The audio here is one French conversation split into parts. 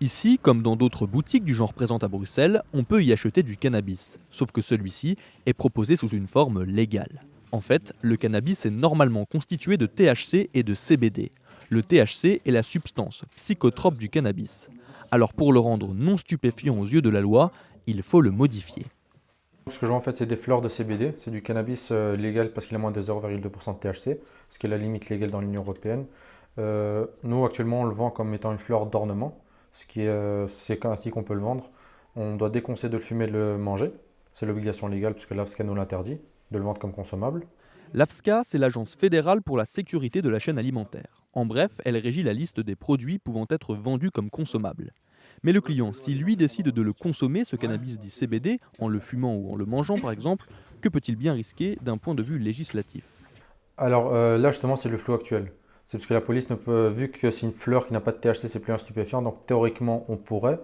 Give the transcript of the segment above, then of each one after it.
Ici, comme dans d'autres boutiques du genre présentes à Bruxelles, on peut y acheter du cannabis. Sauf que celui-ci est proposé sous une forme légale. En fait, le cannabis est normalement constitué de THC et de CBD. Le THC est la substance psychotrope du cannabis. Alors pour le rendre non stupéfiant aux yeux de la loi, il faut le modifier. Ce que je vois en fait, c'est des fleurs de CBD, c'est du cannabis légal parce qu'il a moins de 0,2% de THC, ce qui est la limite légale dans l'Union européenne. Nous actuellement on le vend comme étant une fleur d'ornement, c'est ainsi qu'on peut le vendre. On doit déconseiller de le fumer et de le manger, c'est l'obligation légale puisque l'AFSCA nous l'interdit, de le vendre comme consommable. L'AFSCA, c'est l'Agence fédérale pour la sécurité de la chaîne alimentaire. En bref, elle régit la liste des produits pouvant être vendus comme consommables. Mais le client, si lui décide de le consommer, ce cannabis dit CBD, en le fumant ou en le mangeant par exemple, que peut-il bien risquer d'un point de vue législatif? Alors là justement c'est le flou actuel. C'est parce que la police ne peut, vu que c'est une fleur qui n'a pas de THC, c'est plus un stupéfiant, donc théoriquement on pourrait,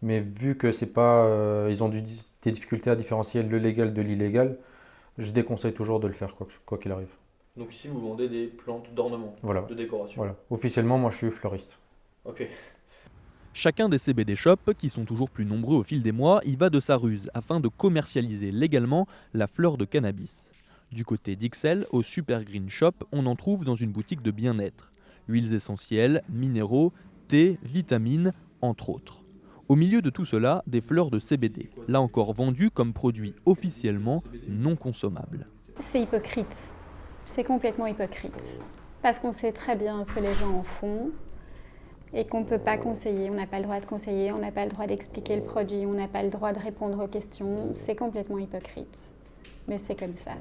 mais vu que c'est pas, ils ont des difficultés à différencier le légal de l'illégal, je déconseille toujours de le faire quoi qu'il arrive. Donc ici, vous vendez des plantes d'ornement, Voilà, de décoration. voilà. Officiellement, moi je suis fleuriste. Ok. Chacun des CBD shops, qui sont toujours plus nombreux au fil des mois, y va de sa ruse afin de commercialiser légalement la fleur de cannabis. Du côté d'Ixelles, au Super Green Shop, on en trouve dans une boutique de bien-être. Huiles essentielles, minéraux, thé, vitamines, entre autres. Au milieu de tout cela, des fleurs de CBD, là encore vendues comme produits officiellement non consommables. C'est hypocrite. C'est complètement hypocrite. Parce qu'on sait très bien ce que les gens en font et qu'on ne peut pas conseiller. On n'a pas le droit de conseiller, on n'a pas le droit d'expliquer le produit, on n'a pas le droit de répondre aux questions. C'est complètement hypocrite. Mais c'est comme ça.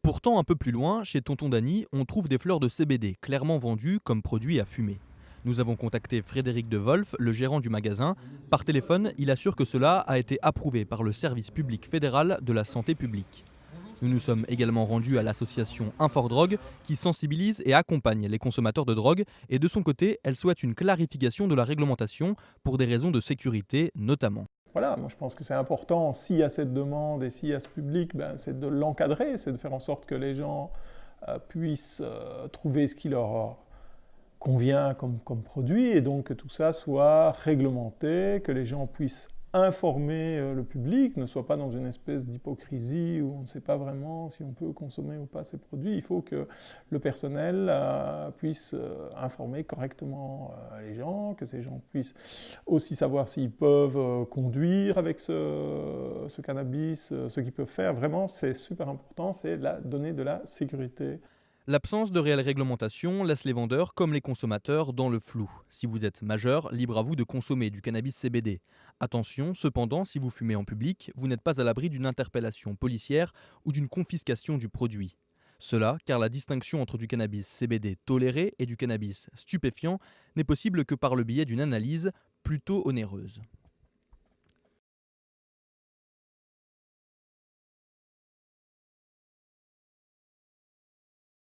Pourtant, un peu plus loin, chez Tonton Dany, on trouve des fleurs de CBD, clairement vendues comme produits à fumer. Nous avons contacté Frédéric De Wolf, le gérant du magasin. Par téléphone, il assure que cela a été approuvé par le service public fédéral de la santé publique. Nous nous sommes également rendus à l'association Infordrogue qui sensibilise et accompagne les consommateurs de drogue et de son côté, elle souhaite une clarification de la réglementation pour des raisons de sécurité notamment. Voilà, moi je pense que c'est important, s'il y a cette demande et s'il y a ce public, c'est de l'encadrer, c'est de faire en sorte que les gens puissent trouver ce qui leur convient comme produit et donc que tout ça soit réglementé, que les gens puissent informer le public, ne soit pas dans une espèce d'hypocrisie où on ne sait pas vraiment si on peut consommer ou pas ces produits. Il faut que le personnel puisse informer correctement les gens, que ces gens puissent aussi savoir s'ils peuvent conduire avec ce cannabis, ce qu'ils peuvent faire. Vraiment, c'est super important, c'est donner de la sécurité. L'absence de réelle réglementation laisse les vendeurs comme les consommateurs dans le flou. Si vous êtes majeur, libre à vous de consommer du cannabis CBD. Attention, cependant, si vous fumez en public, vous n'êtes pas à l'abri d'une interpellation policière ou d'une confiscation du produit. Cela car la distinction entre du cannabis CBD toléré et du cannabis stupéfiant n'est possible que par le biais d'une analyse plutôt onéreuse.